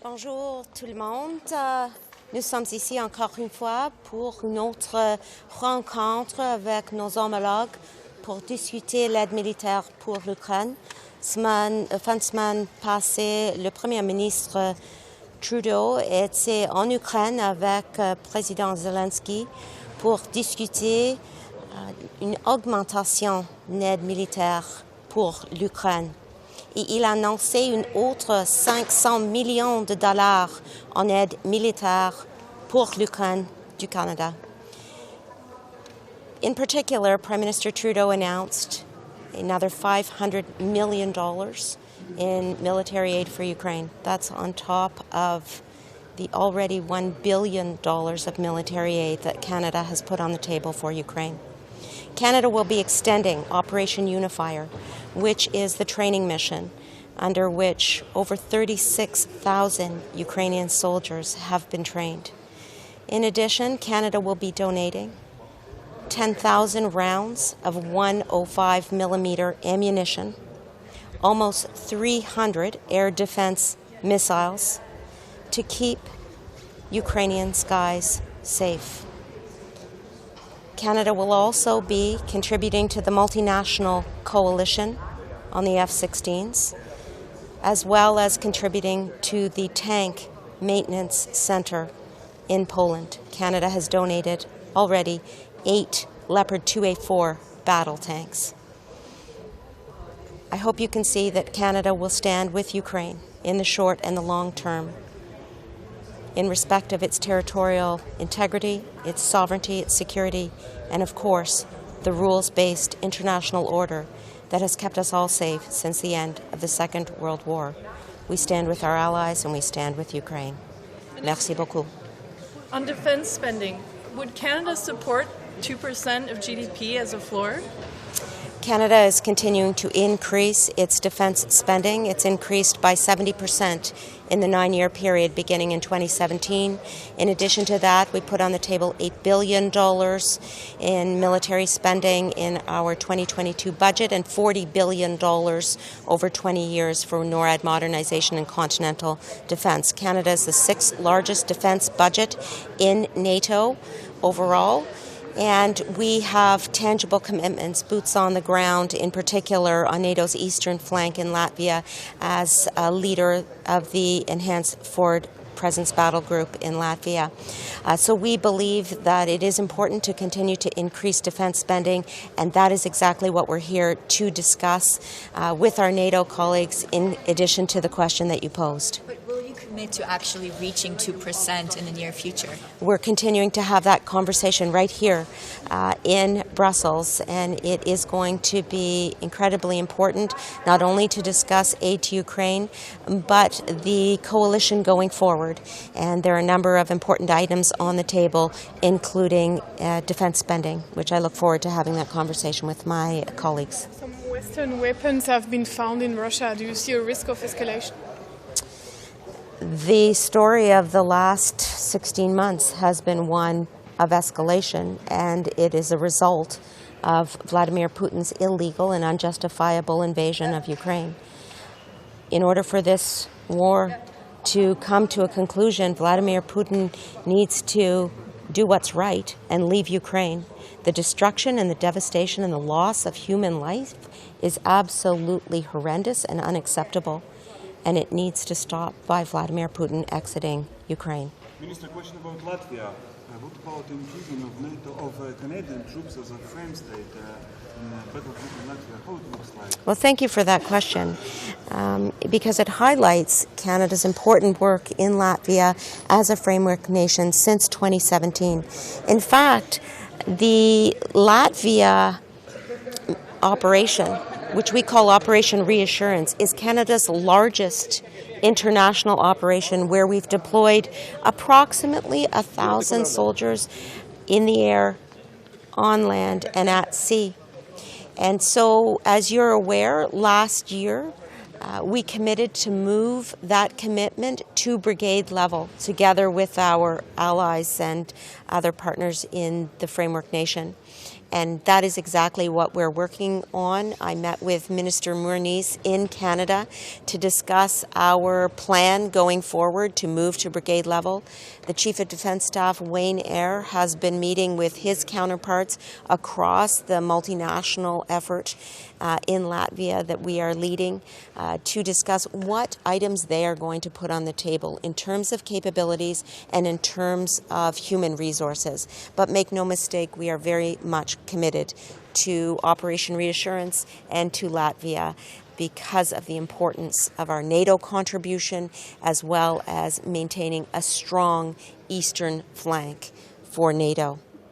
Bonjour tout le monde. Nous sommes ici encore une fois pour une autre rencontre avec nos homologues pour discuter l'aide militaire pour l'Ukraine. Fin de semaine passée, le Premier ministre Trudeau était en Ukraine avec le président Zelensky pour discuter une augmentation d'aide militaire pour l'Ukraine. Et il a annoncé une autre 500 millions de dollars en aide militaire pour l'Ukraine du Canada. In particular, Prime Minister Trudeau announced another $500 million in military aid for Ukraine. That's on top of the already $1 billion of military aid that Canada has put on the table for Ukraine. Canada will be extending Operation Unifier, which is the training mission under which over 36,000 Ukrainian soldiers have been trained. In addition, Canada will be donating 10,000 rounds of 105 millimeter ammunition, almost 300 air defense missiles to keep Ukrainian skies safe. Canada will also be contributing to the multinational coalition on the F-16s, as well as contributing to the tank maintenance center in Poland. Canada has donated already 8 Leopard 2A4 battle tanks. I hope you can see that Canada will stand with Ukraine in the short and the long term in respect of its territorial integrity, its sovereignty, its security, and of course, the rules-based international order that has kept us all safe since the end of the Second World War. We stand with our allies and we stand with Ukraine. Merci beaucoup. On defense spending, would Canada support 2% of GDP as a floor? Canada is continuing to increase its defense spending. It's increased by 70% in the 9-year period beginning in 2017. In addition to that, we put on the table $8 billion in military spending in our 2022 budget and $40 billion over 20 years for NORAD modernization and continental defense. Canada is the 6th largest defense budget in NATO overall. And we have tangible commitments, boots on the ground, in particular on NATO's eastern flank in Latvia as a leader of the Enhanced Forward Presence Battle Group in Latvia. So we believe that it is important to continue to increase defense spending, and that is exactly what we're here to discuss with our NATO colleagues in addition to the question that you posed. Commit to actually reaching 2% in the near future? We're continuing to have that conversation right here in Brussels, and it is going to be incredibly important not only to discuss aid to Ukraine, but the coalition going forward. And there are a number of important items on the table, including defense spending, which I look forward to having that conversation with my colleagues. Some Western weapons have been found in Russia. Do you see a risk of escalation? The story of the last 16 months has been one of escalation, and it is a result of Vladimir Putin's illegal and unjustifiable invasion of Ukraine. In order for this war to come to a conclusion, Vladimir Putin needs to do what's right and leave Ukraine. The destruction and the devastation and the loss of human life is absolutely horrendous and unacceptable, and it needs to stop by Vladimir Putin exiting Ukraine. Minister, question about Latvia. What about the inclusion of NATO, of Canadian troops as a frame state in the battlefield in Latvia? How it looks like? Well, thank you for that question, because it highlights Canada's important work in Latvia as a framework nation since 2017. In fact, the Latvia operation, which we call Operation Reassurance, is Canada's largest international operation where we've deployed approximately 1,000 soldiers in the air, on land, and at sea. And so, as you're aware, last year we committed to move that commitment to brigade level together with our allies and other partners in the framework nation. And that is exactly what we're working on. I met with Minister Murniz in Canada to discuss our plan going forward to move to brigade level. The Chief of Defence Staff, Wayne Eyre, has been meeting with his counterparts across the multinational effort in Latvia that we are leading to discuss what items they are going to put on the table in terms of capabilities and in terms of human resources. But make no mistake, we are very much committed to Operation Reassurance and to Latvia because of the importance of our NATO contribution as well as maintaining a strong eastern flank for NATO.